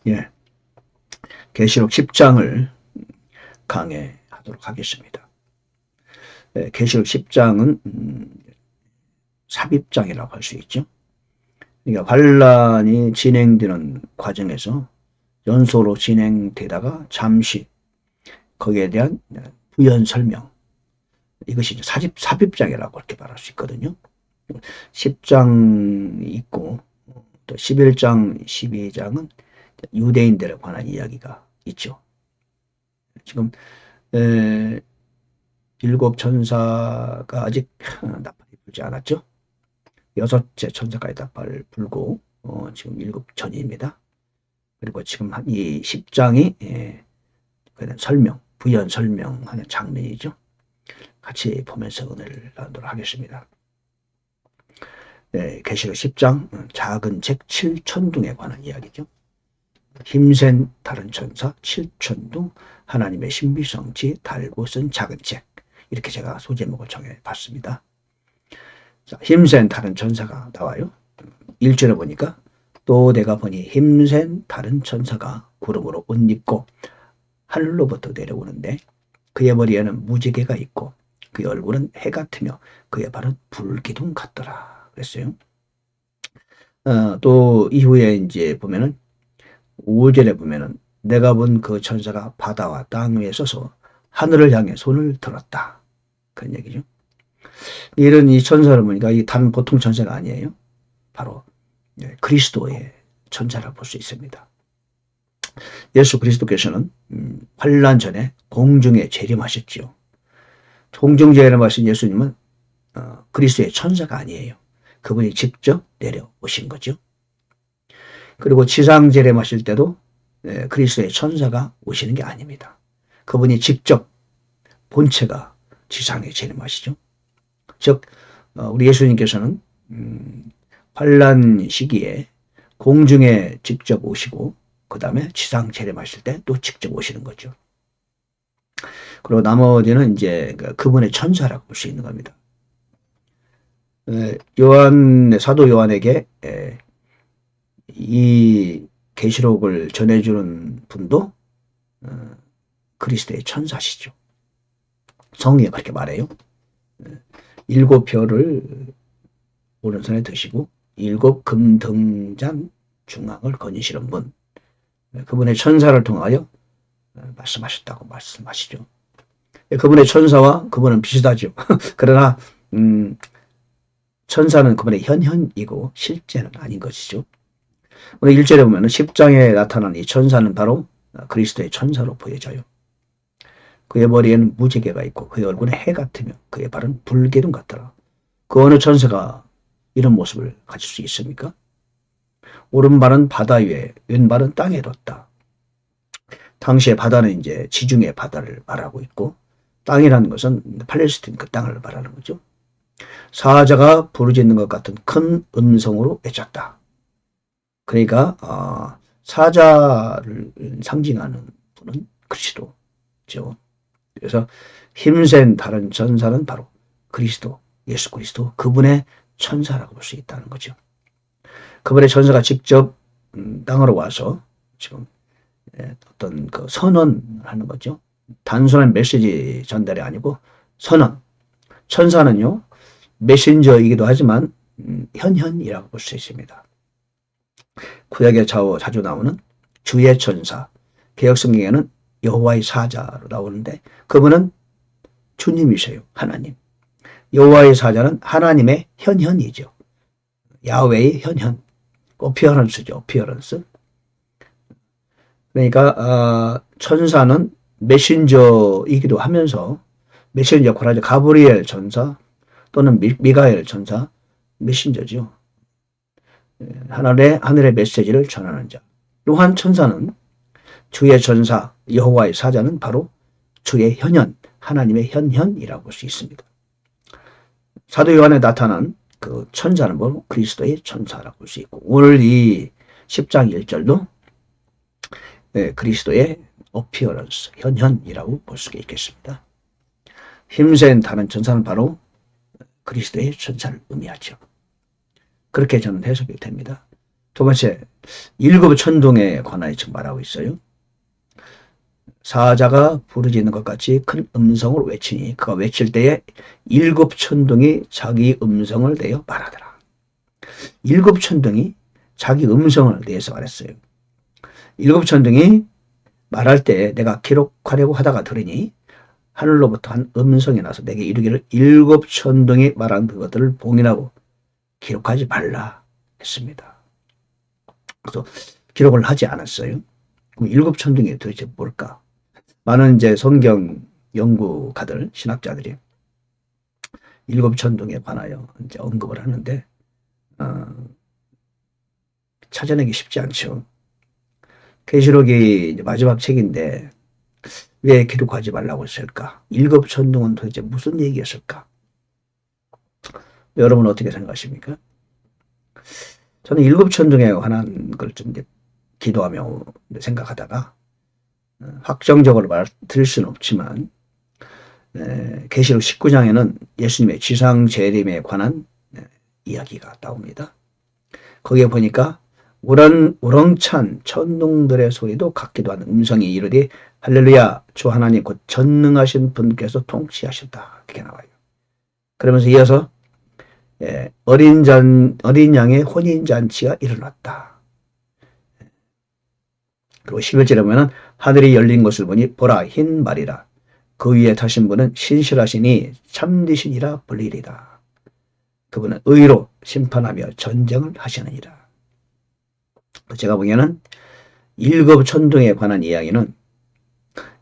예, 계시록 10장을 강해하도록 하겠습니다. 예, 계시록 10장은 삽입장이라고 할 수 있죠. 그러니까 환란이 진행되는 과정에서 연소로 진행되다가 잠시 거기에 대한 부연 설명, 이것이 이제 삽입장이라고 이렇게 말할 수 있거든요. 10장이 있고 또 11장, 12장은 유대인들에 관한 이야기가 있죠. 지금 일곱 천사가 아직 나팔이 불지 않았죠. 여섯째 천사까지 나팔을 불고 지금 일곱 전입니다. 그리고 지금 이 10장이 설명, 부연 설명하는 장면이죠. 같이 보면서 은혜를 나누도록 하겠습니다. 네, 계시록 10장 작은 책 7천둥에 관한 이야기죠. 힘센 다른 천사 7천둥, 하나님의 신비성지 달고 쓴 작은 책, 이렇게 제가 소제목을 정해봤습니다. 자, 힘센 다른 천사가 나와요. 1절에 보니까 또 내가 보니 힘센 다른 천사가 구름으로 옷 입고 하늘로부터 내려오는데 그의 머리에는 무지개가 있고 그의 얼굴은 해 같으며 그의 발은 불기둥 같더라 그랬어요. 또 이후에 이제 보면은 5절에 보면은 내가 본 그 천사가 바다와 땅 위에 서서 하늘을 향해 손을 들었다. 그런 얘기죠. 이런 이 천사를 보니까 이 다른 보통 천사가 아니에요. 바로 그리스도의 천사를 볼 수 있습니다. 예수 그리스도께서는 환란 전에 공중에 재림하셨지요. 공중 재림하신 예수님은 그리스도의 천사가 아니에요. 그분이 직접 내려오신 거죠. 그리고 지상 재림하실 때도 그리스도의 천사가 오시는 게 아닙니다. 그분이 직접 본체가 지상에 재림하시죠. 즉 우리 예수님께서는 환란 시기에 공중에 직접 오시고 그 다음에 지상 재림하실 때 또 직접 오시는 거죠. 그리고 나머지는 이제 그분의 천사라고 볼 수 있는 겁니다. 사도 요한에게 이 계시록을 전해주는 분도 그리스도의 천사시죠. 성경에 그렇게 말해요. 7별을 오른손에 드시고 7 금등잔 중앙을 거니시는 분, 그분의 천사를 통하여 말씀하셨다고 말씀하시죠. 그분의 천사와 그분은 비슷하죠. 그러나 천사는 그분의 현현이고 실제는 아닌 것이죠. 오늘 1절에 보면 10장에 나타난 이 천사는 바로 그리스도의 천사로 보여져요. 그의 머리에는 무지개가 있고 그의 얼굴에 해 같으며 그의 발은 불기둥 같더라. 그 어느 천사가 이런 모습을 가질 수 있습니까? 오른발은 바다 위에 왼발은 땅에 뒀다. 당시의 바다는 이제 지중해 바다를 말하고 있고 땅이라는 것은 팔레스틴 그 땅을 말하는 거죠. 사자가 부르짖는 것 같은 큰 음성으로 외쳤다. 그러니까 사자를 상징하는 분은 그리스도죠. 그래서 힘센 다른 천사는 바로 그리스도, 예수 그리스도, 그분의 천사라고 볼 수 있다는 거죠. 그분의 천사가 직접 땅으로 와서 지금 어떤 그 선언하는 거죠. 단순한 메시지 전달이 아니고 선언. 천사는요 메신저이기도 하지만 현현이라고 볼 수 있습니다. 구약에 자주 나오는 주의 천사, 개역성경에는 여호와의 사자로 나오는데 그분은 주님이세요. 하나님. 여호와의 사자는 하나님의 현현이죠. 야훼의 현현. 어피어런스죠. 어피어런스. 그러니까 천사는 메신저이기도 하면서 메신저 역할을 하죠. 가브리엘 천사 또는 미가엘 천사, 메신저죠. 하늘의 메시지를 전하는 자. 또한 천사는 주의 전사 여호와의 사자는 바로 주의 현현, 하나님의 현현이라고 볼 수 있습니다. 사도 요한에 나타난 그 천사는 바로 그리스도의 천사라고 볼 수 있고 오늘 이 10장 1절도 그리스도의 어피어런스, 현현이라고 볼 수 있겠습니다. 힘센 다른 천사는 바로 그리스도의 천사를 의미하죠. 그렇게 저는 해석이 됩니다. 두 번째, 일곱 천둥에 관하여 지금 말하고 있어요. 사자가 부르짖는 것 같이 큰 음성을 외치니 그가 외칠 때에 일곱 천둥이 자기 음성을 내어 말하더라. 일곱 천둥이 자기 음성을 내서 말했어요. 일곱 천둥이 말할 때 내가 기록하려고 하다가 들으니 하늘로부터 한 음성이 나서 내게 이르기를 일곱 천둥이 말한 그것들을 봉인하고 기록하지 말라 했습니다. 그래서 기록을 하지 않았어요. 그럼 일곱 천둥이 도대체 뭘까? 많은 이제 성경 연구가들, 신학자들이 일곱 천둥에 관하여 이제 언급을 하는데, 찾아내기 쉽지 않죠. 계시록이 마지막 책인데, 왜 기록하지 말라고 했을까? 일곱 천둥은 도대체 무슨 얘기였을까? 여러분 어떻게 생각하십니까? 저는 일곱 천둥에 관한 걸 좀 기도하며 생각하다가, 확정적으로 드릴 수는 없지만 계시록 19장에는 예수님의 지상 재림에 관한 이야기가 나옵니다. 거기에 보니까 우렁찬 천둥들의 소리도 같기도 하는 음성이 이르되 할렐루야 주 하나님 곧 전능하신 분께서 통치하셨다 이렇게 나와요. 그러면서 이어서 어린 양의 혼인잔치가 일어났다. 그리고 11절에 보면 하늘이 열린 것을 보니 보라 흰 말이라 그 위에 타신 분은 신실하시니 참되시니라 불리리다. 그분은 의로 심판하며 전쟁을 하시느니라. 제가 보기에는 일곱 천둥에 관한 이야기는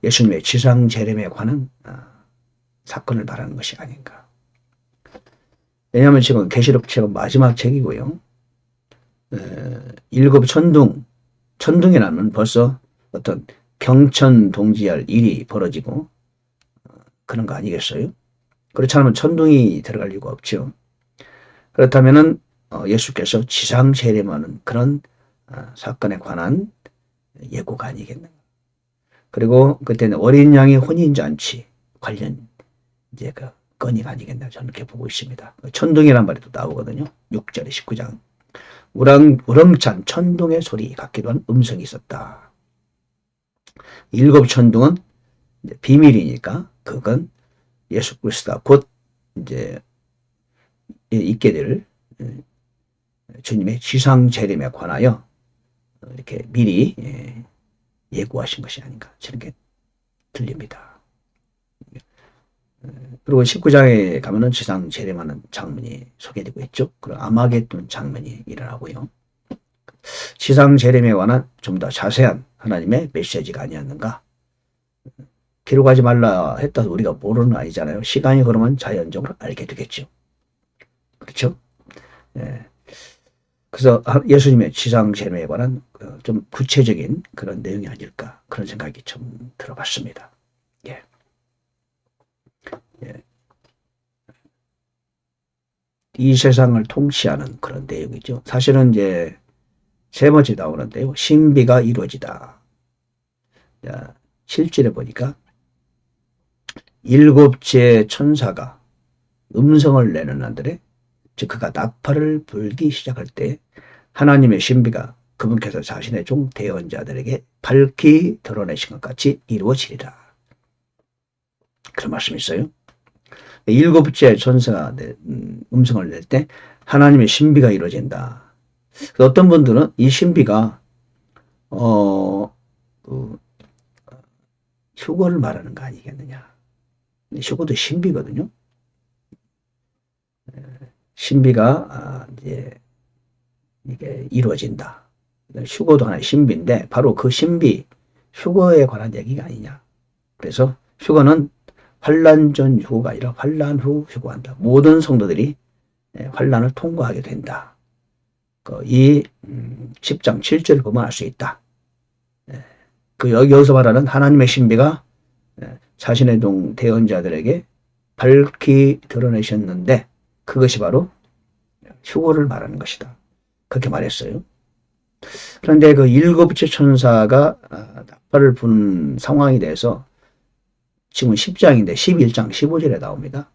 예수님의 지상 재림에 관한 사건을 말하는 것이 아닌가. 왜냐하면 지금 계시록 책은 마지막 책이고요. 일곱 천둥이라면 벌써 어떤 경천동지할 일이 벌어지고 그런 거 아니겠어요? 그렇지 않으면 천둥이 들어갈 이유가 없죠. 그렇다면은 예수께서 지상 재림하는 그런 사건에 관한 예고가 아니겠는가. 그리고 그때는 어린 양의 혼인잔치 관련 이제 그 건의가 아니겠나 저는 그렇게 보고 있습니다. 천둥이란 말이 또 나오거든요. 6절에 19장. 우렁찬 천둥의 소리 같기도 한 음성이 있었다. 일곱 천둥은 비밀이니까 그건 예수 그리스도가 곧 이제 있게 될 주님의 지상 재림에 관하여 이렇게 미리 예고하신 것이 아닌가 저런 게 들립니다. 그리고 19장에 가면은 지상 재림하는 장면이 소개되고 있죠. 그리고 아마겟돈 장면이 일어나고요. 지상 재림에 관한 좀 더 자세한 하나님의 메시지가 아니었는가. 기록하지 말라 했다고 우리가 모르는 건 아니잖아요. 시간이 흐르면 자연적으로 알게 되겠죠. 그렇죠? 예. 그래서 예수님의 지상 재림에 관한 좀 구체적인 그런 내용이 아닐까 그런 생각이 좀 들어봤습니다. 예. 예. 이 세상을 통치하는 그런 내용이죠. 사실은 이제 세 번째 나오는데요. 신비가 이루어지다. 7절에 보니까 일곱째 천사가 음성을 내는 한들에 즉 그가 나팔을 불기 시작할 때 하나님의 신비가 그분께서 자신의 종 대언자들에게 밝히 드러내신 것 같이 이루어지리라. 그런 말씀이 있어요. 일곱째 천사가 음성을 낼 때 하나님의 신비가 이루어진다. 어떤 분들은 이 신비가 휴거를 말하는 거 아니겠느냐. 휴거도 신비거든요. 신비가 이제 이게 이루어진다. 휴거도 하나의 신비인데 바로 그 신비 휴거에 관한 얘기가 아니냐. 그래서 휴거는 환난 전 휴거가 아니라 환난 후 휴거한다. 모든 성도들이 환난을 통과하게 된다. 이 10장 7절을 보면 알 수 있다. 여기서 말하는 하나님의 신비가 자신의 종 대언자들에게 밝히 드러내셨는데 그것이 바로 휴거를 말하는 것이다. 그렇게 말했어요. 그런데 그 일곱째 천사가 나팔을 부는 상황에 대해서 지금 10장인데 11장 15절에 나옵니다.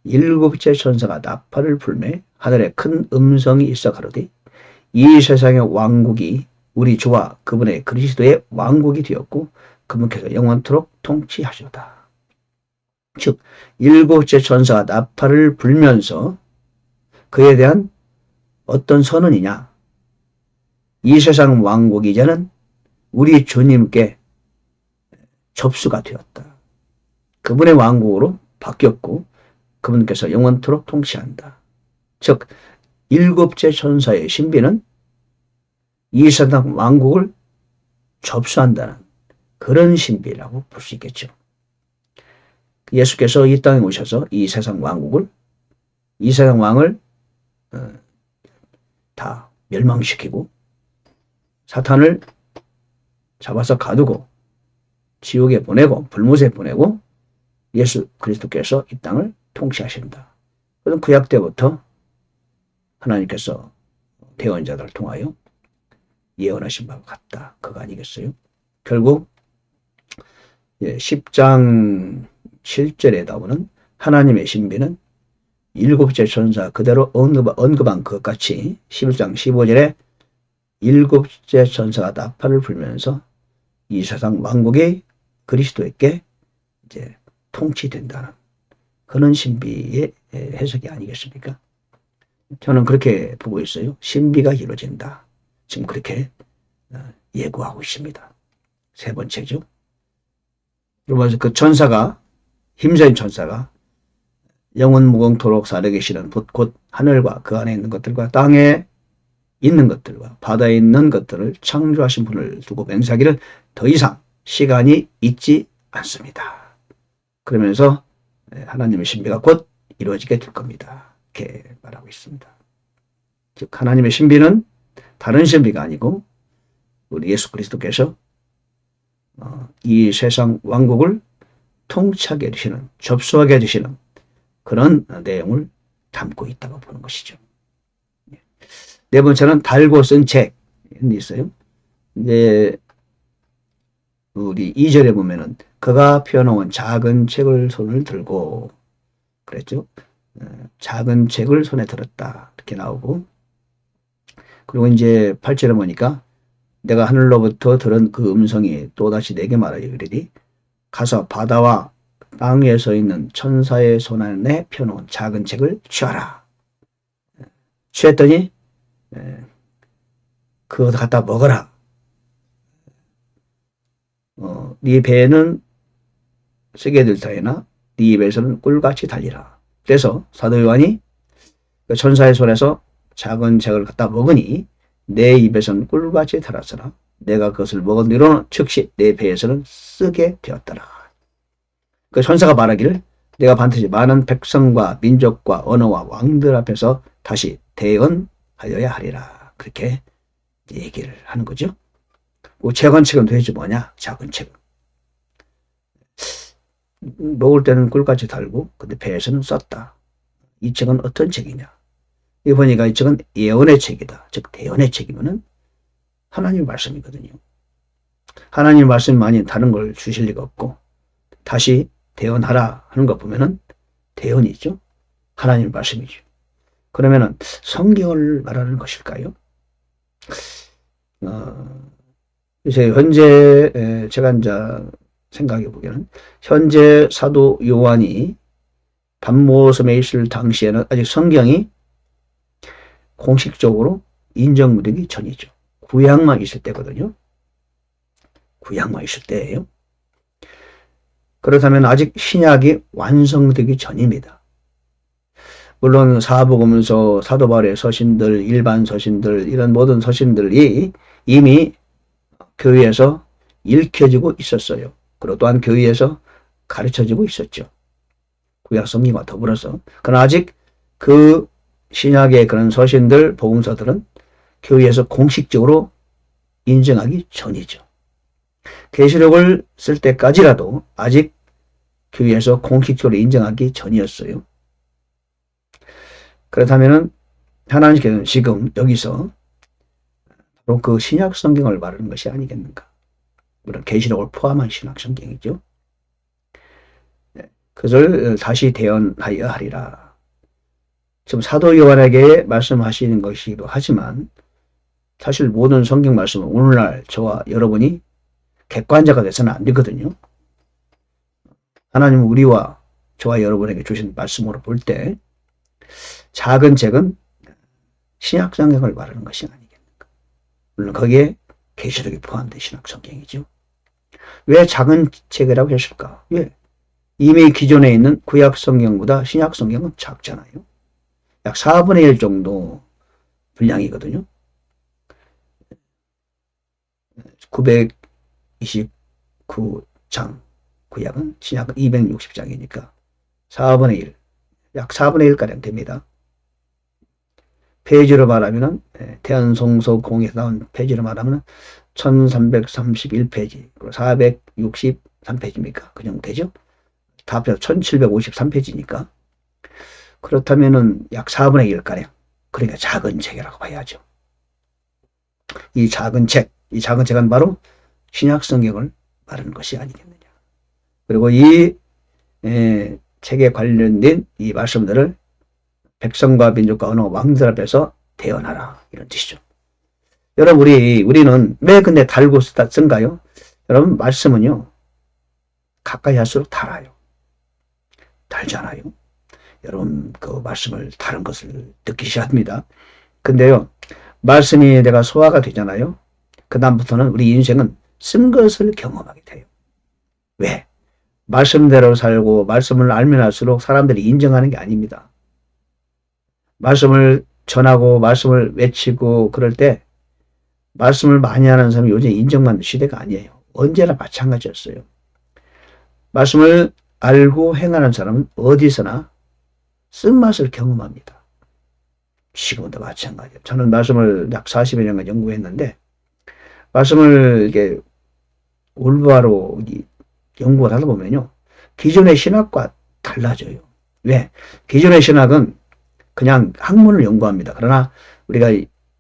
일곱째 천사가 나팔을 불매 하늘에 큰 음성이 있어 가로되 이 세상의 왕국이 우리 주와 그분의 그리스도의 왕국이 되었고 그분께서 영원토록 통치하시도다. 즉 일곱째 천사가 나팔을 불면서 그에 대한 어떤 선언이냐, 이 세상 왕국이 이제는 우리 주님께 접수가 되었다. 그분의 왕국으로 바뀌었고 그분께서 영원토록 통치한다. 즉 일곱째 천사의 신비는 이 세상 왕국을 접수한다는 그런 신비라고 볼 수 있겠죠. 예수께서 이 땅에 오셔서 이 세상 왕국을, 이 세상 왕을 다 멸망시키고 사탄을 잡아서 가두고 지옥에 보내고 불못에 보내고 예수 그리스도께서 이 땅을 통치하신다. 그럼 구약 때부터 하나님께서 대언자들을 통하여 예언하신 바가 같다. 그거 아니겠어요? 결국 10장 7절에 나오는 하나님의 신비는 일곱째 천사 그대로 언급한 것 같이 11장 15절에 일곱째 천사가 나팔을 불면서 이 세상 왕국이 그리스도에게 이제 통치된다는 그런 신비의 해석이 아니겠습니까? 저는 그렇게 보고 있어요. 신비가 이루어진다. 지금 그렇게 예고하고 있습니다. 세 번째죠. 그러면서 그 천사가, 힘센 천사가 영원 무궁토록 살아계시는 곧 하늘과 그 안에 있는 것들과 땅에 있는 것들과 바다에 있는 것들을 창조하신 분을 두고 맹세하기를 더 이상 시간이 있지 않습니다. 그러면서 하나님의 신비가 곧 이루어지게 될 겁니다. 이렇게 말하고 있습니다. 즉 하나님의 신비는 다른 신비가 아니고 우리 예수 그리스도께서 이 세상 왕국을 통치하게 해주시는, 접수하게 해주시는 그런 내용을 담고 있다고 보는 것이죠. 네 번째는 달고 쓴 책이 있어요. 이제 우리 2절에 보면은 그가 펴놓은 작은 책을 손을 들고 그랬죠. 작은 책을 손에 들었다 이렇게 나오고, 그리고 이제 8절에 보니까 내가 하늘로부터 들은 그 음성이 또다시 내게 말하여 이르되 가서 바다와 땅 위에 서 있는 천사의 손 안에 펴놓은 작은 책을 취하라. 취했더니 그거 갖다 먹어라. 네 배에는 세게 들타이나 네 입에서는 꿀같이 달리라. 그래서 사도 요한이 그 천사의 손에서 작은 책을 갖다 먹으니 내 입에서는 꿀같이 달았으나 내가 그것을 먹은 뒤로는 즉시 내 배에서는 쓰게 되었더라. 그 천사가 말하기를 내가 반드시 많은 백성과 민족과 언어와 왕들 앞에서 다시 대언하여야 하리라. 그렇게 얘기를 하는 거죠. 그 작은 책은 도대체 뭐냐? 작은 책은 먹을 때는 꿀같이 달고 근데 배에서는 썼다. 이 책은 어떤 책이냐? 이 보니까 이 책은 예언의 책이다. 즉 대언의 책이면은 하나님의 말씀이거든요. 하나님의 말씀만이 다른 걸 주실 리가 없고 다시 대언하라 하는 거 보면은 대언이죠. 하나님의 말씀이죠. 그러면은 성경을 말하는 것일까요? 이제 현재 제가 이제 생각해 보기에는 현재 사도 요한이 반모섬에 있을 당시에는 아직 성경이 공식적으로 인정되기 전이죠. 구약만 있을 때거든요. 구약만 있을 때예요. 그렇다면 아직 신약이 완성되기 전입니다. 물론 사복음서, 사도 바울의 서신들, 일반 서신들, 이런 모든 서신들이 이미 교회에서 읽혀지고 있었어요. 그리고 또한 교회에서 가르쳐지고 있었죠. 구약 성경과 더불어서. 그러나 아직 그 신약의 그런 서신들, 복음서들은 교회에서 공식적으로 인정하기 전이죠. 계시록을 쓸 때까지라도 아직 교회에서 공식적으로 인정하기 전이었어요. 그렇다면 하나님께서는 지금 여기서 바로 그 신약 성경을 말하는 것이 아니겠는가. 물론 계시록을 포함한 신약 성경이죠. 그것을 다시 대언하여 하리라. 지금 사도 요한에게 말씀하시는 것이기도 하지만 사실 모든 성경 말씀은 오늘날 저와 여러분이 객관자가 돼서는 안 되거든요. 하나님은 우리와 저와 여러분에게 주신 말씀으로 볼 때 작은 책은 신약 성경을 말하는 것이 아니겠는가. 물론 거기에 계시록이 포함된 신약 성경이죠. 왜 작은 책이라고 했을까? 왜? 이미 기존에 있는 구약 성경보다 신약 성경은 작잖아요. 약 4분의 1 정도 분량이거든요. 929장, 구약은 신약은 260장이니까 4분의 1, 약 4분의 1가량 됩니다. 페이지로 말하면 대한성서 공에서 나온 페이지로 말하면 1331페이지, 463페이지입니까? 그 정도 되죠? 다 합해서 1753페이지니까. 그렇다면은 약 4분의 1가량. 그러니까 작은 책이라고 봐야죠. 이 작은 책은 바로 신약 성경을 말하는 것이 아니겠느냐. 그리고 이 책에 관련된 이 말씀들을 백성과 민족과 언어와 왕들 앞에서 대언하라, 이런 뜻이죠. 여러분, 우리는 왜 근데 달고 쓴가요? 여러분, 말씀은요 가까이 할수록 달아요. 달잖아요. 여러분, 그 말씀을 다른 것을 느끼셔야 합니다. 근데요, 말씀이 내가 소화가 되잖아요. 그 다음부터는 우리 인생은 쓴 것을 경험하게 돼요. 왜? 말씀대로 살고 말씀을 알면 할수록 사람들이 인정하는 게 아닙니다. 말씀을 전하고 말씀을 외치고 그럴 때 말씀을 많이 하는 사람이 요즘 인정받는 시대가 아니에요. 언제나 마찬가지였어요. 말씀을 알고 행하는 사람은 어디서나 쓴맛을 경험합니다. 지금도 마찬가지예요. 저는 말씀을 약 40여 년간 연구했는데 말씀을 이렇게 올바로 연구를 하다 보면요, 기존의 신학과 달라져요. 왜? 기존의 신학은 그냥 학문을 연구합니다. 그러나 우리가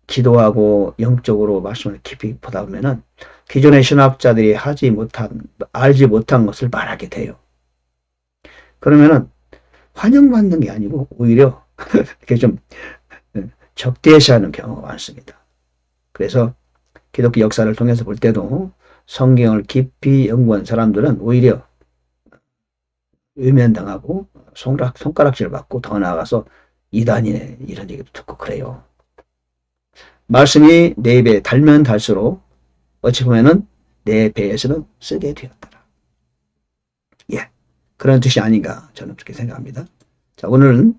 기도하고 영적으로 말씀을 깊이 보다 보면은 기존의 신학자들이 알지 못한 것을 말하게 돼요. 그러면은 환영받는 게 아니고 오히려 이렇게 좀 적대시하는 경우가 많습니다. 그래서 기독교 역사를 통해서 볼 때도 성경을 깊이 연구한 사람들은 오히려 외면당하고 손가락질 받고 더 나아가서 이단이네 이런 얘기도 듣고 그래요. 말씀이 내 입에 달면 달수록 어찌 보면은 내 배에서는 쓰게 되었더라. 예, 그런 뜻이 아닌가 저는 그렇게 생각합니다. 자, 오늘은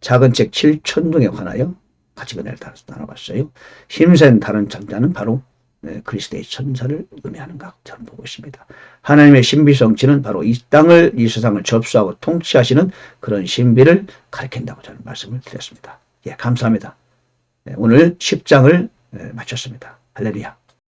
작은 책 7천종에 관하여 같이 은혜를 나눠봤어요. 힘센 다른 천자는 바로 그리스도의 천사를 의미하는가 저는 보고 있습니다. 하나님의 신비 성취는 바로 이 세상을 접수하고 통치하시는 그런 신비를 가리킨다고 저는 말씀을 드렸습니다. 예, 감사합니다. 오늘 10장을 마쳤습니다. 할렐루야.